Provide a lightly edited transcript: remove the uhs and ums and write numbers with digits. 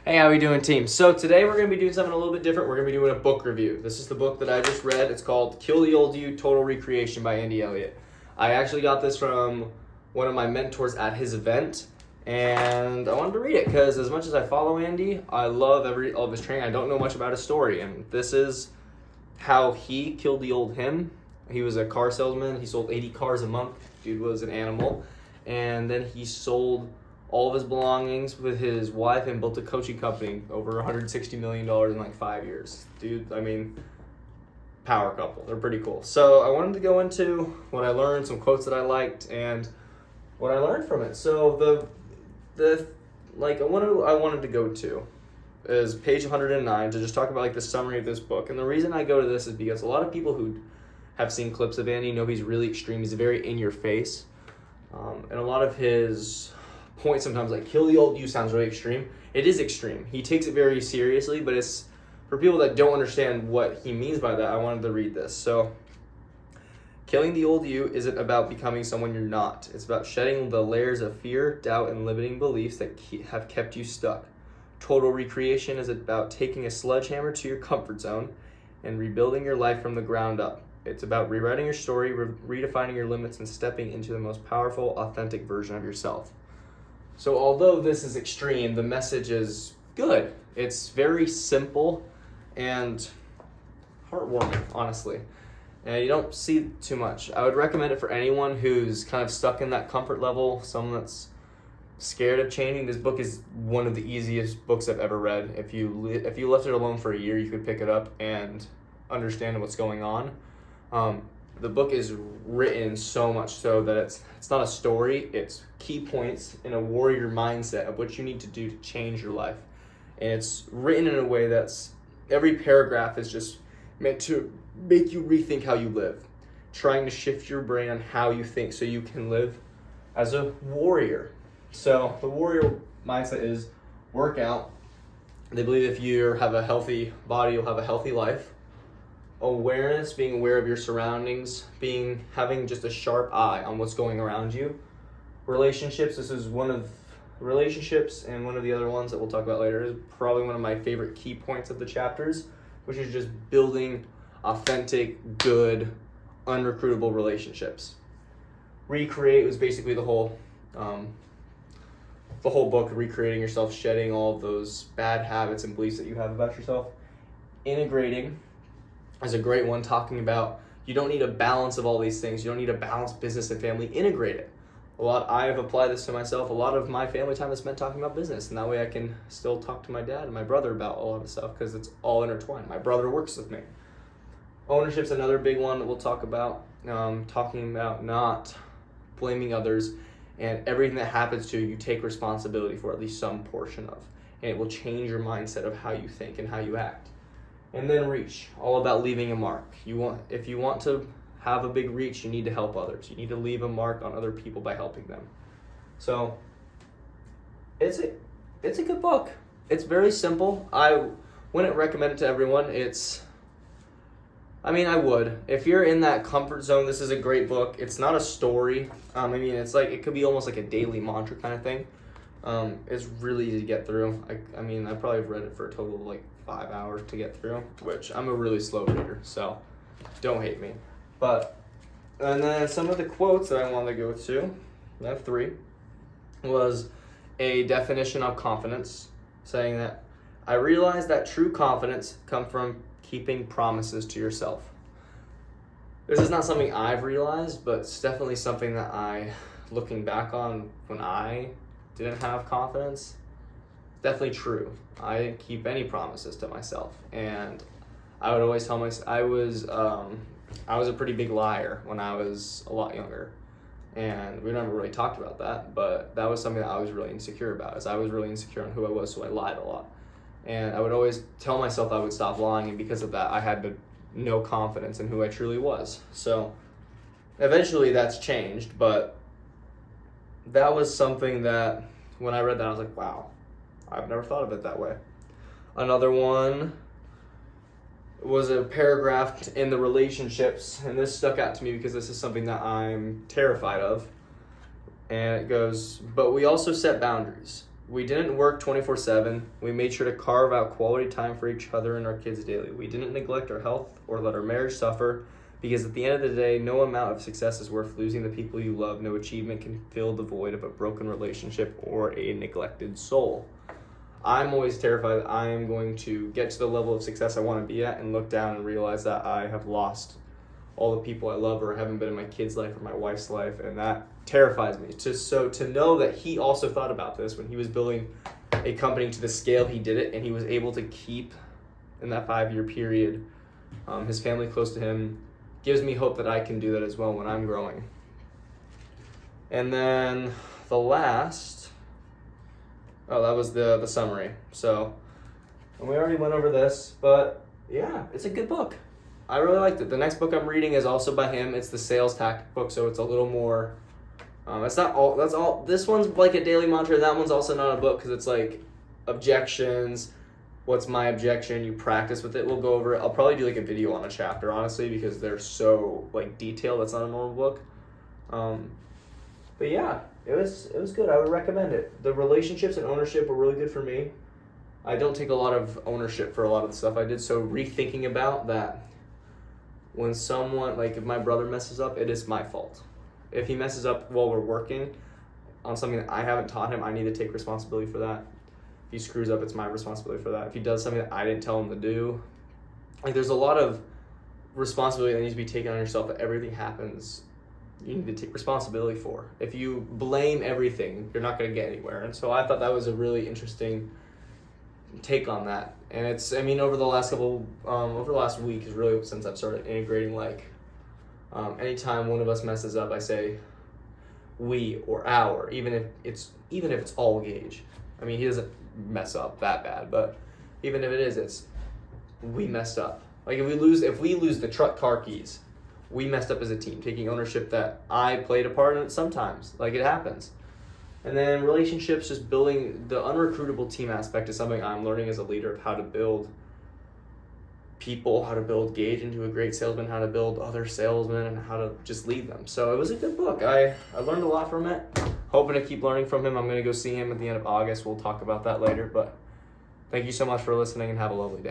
Hey, how we doing, team? So today we're going to be doing something a little bit different. We're going to be doing a book review. This is the book that I just read. It's called Kill the Old You, Total Recreation by Andy Elliott. I actually got this from one of my mentors at his event, and I wanted to read it because as much as I follow Andy, I love all of his training. I don't know much about his story, and this is how he killed the old him. He was a car salesman. He sold 80 cars a month. Dude was an animal. And then he sold all of his belongings with his wife and built a coaching company over $160 million in like 5 years. Dude, I mean, power couple. They're pretty cool. So I wanted to go into what I learned, some quotes that I liked, and what I learned from it. So I wanted to go to is page 109 to just talk about like the summary of this book. And the reason I go to this is because a lot of people who have seen clips of Andy know he's really extreme. He's very in your face. And a lot of his points sometimes, like kill the old you, sounds really extreme. It is extreme. He takes it very seriously, but it's for people that don't understand what he means by that. I wanted to read this. So, killing the old you isn't about becoming someone you're not. It's about shedding the layers of fear, doubt, and limiting beliefs that have kept you stuck. Total recreation is about taking a sledgehammer to your comfort zone and rebuilding your life from the ground up. It's about rewriting your story, redefining your limits, and stepping into the most powerful, authentic version of yourself. So although this is extreme, the message is good. It's very simple and heartwarming, honestly. And you don't see too much. I would recommend it for anyone who's kind of stuck in that comfort level, someone that's scared of changing. This book is one of the easiest books I've ever read. If you left it alone for a year, you could pick it up and understand what's going on. The book is written so much so that it's not a story, it's key points in a warrior mindset of what you need to do to change your life. And it's written in a way that's, every paragraph is just meant to make you rethink how you live, trying to shift your brain on how you think so you can live as a warrior. So the warrior mindset is work out. They believe if you have a healthy body, you'll have a healthy life. Awareness, being aware of your surroundings, having just a sharp eye on what's going around you. Relationships, this is one of relationships, and one of the other ones that we'll talk about later is probably one of my favorite key points of the chapters, which is just building authentic, good, unrecruitable relationships. Recreate was basically the whole book, recreating yourself, shedding all of those bad habits and beliefs that you have about yourself. Integrating is a great one, talking about you don't need a balance of all these things. You don't need a balanced business and family. Integrate it. I have applied this to myself. A lot of my family time is spent talking about business, and that way I can still talk to my dad and my brother about all of the stuff because it's all intertwined. My brother works with me. Ownership's another big one that we'll talk about. Talking about not blaming others, and everything that happens to you, you take responsibility for at least some portion of, and it will change your mindset of how you think and how you act. And then reach, all about leaving a mark. If you want to have a big reach, you need to help others. You need to leave a mark on other people by helping them. So it's a good book. It's very simple. I wouldn't recommend it to everyone. I would. If you're in that comfort zone, this is a great book. It's not a story. It's like, it could be almost like a daily mantra kind of thing. It's really easy to get through. I probably have read it for a total of like 5 hours to get through, which I'm a really slow reader, so don't hate me. And then some of the quotes that I want to go to, I have 3, was a definition of confidence, saying that I realize that true confidence comes from keeping promises to yourself. This is not something I've realized, but it's definitely something that looking back on when I didn't have confidence, definitely true. I didn't keep any promises to myself, and I would always tell myself I was a pretty big liar when I was a lot younger, and we never really talked about that, but that was something that I was really insecure about. Is I was really insecure on who I was, so I lied a lot, and I would always tell myself I would stop lying, and because of that, I had no confidence in who I truly was. So eventually, that's changed, but that was something that when I read that, I was like, wow, I've never thought of it that way. Another one was a paragraph in the relationships, and this stuck out to me because this is something that I'm terrified of. And it goes, but we also set boundaries. We didn't work 24/7. We made sure to carve out quality time for each other and our kids daily. We didn't neglect our health or let our marriage suffer, because at the end of the day, no amount of success is worth losing the people you love. No achievement can fill the void of a broken relationship or a neglected soul. I'm always terrified that I am going to get to the level of success I want to be at and look down and realize that I have lost all the people I love or haven't been in my kids' life or my wife's life, and that terrifies me. To know that he also thought about this when he was building a company to the scale he did it, and he was able to keep, in that 5-year period, his family close to him, gives me hope that I can do that as well when I'm growing. And then the last, that was the summary. So, and we already went over this, but yeah, it's a good book. I really liked it. The next book I'm reading is also by him. It's the sales tactic book, so it's a little more, it's not all, that's all, this one's like a daily mantra, that one's also not a book, because it's like objections, what's my objection, you practice with it, we'll go over it. I'll probably do like a video on a chapter, honestly, because they're so like detailed, that's not a normal book. But yeah, it was good. I would recommend it. The relationships and ownership were really good for me. I don't take a lot of ownership for a lot of the stuff I did, so rethinking about that. When someone, like if my brother messes up, it is my fault. If he messes up while we're working on something that I haven't taught him, I need to take responsibility for that. If he screws up, it's my responsibility for that. If he does something that I didn't tell him to do, like there's a lot of responsibility that needs to be taken on yourself, that everything happens, you need to take responsibility for. If you blame everything, you're not going to get anywhere. And so I thought that was a really interesting take on that. And it's, I mean, over the last week is really since I've started integrating, like, anytime one of us messes up, I say we or our, even if it's all Gage. I mean, he doesn't mess up that bad, but even if it is, it's we messed up. Like if we lose the truck car keys, we messed up as a team, taking ownership that I played a part in it sometimes. Like it happens. And then relationships, just building the unrecruitable team aspect is something I'm learning as a leader, of how to build people, how to build Gage into a great salesman, how to build other salesmen, and how to just lead them. So it was a good book. I learned a lot from it. Hoping to keep learning from him. I'm going to go see him at the end of August. We'll talk about that later. But thank you so much for listening, and have a lovely day.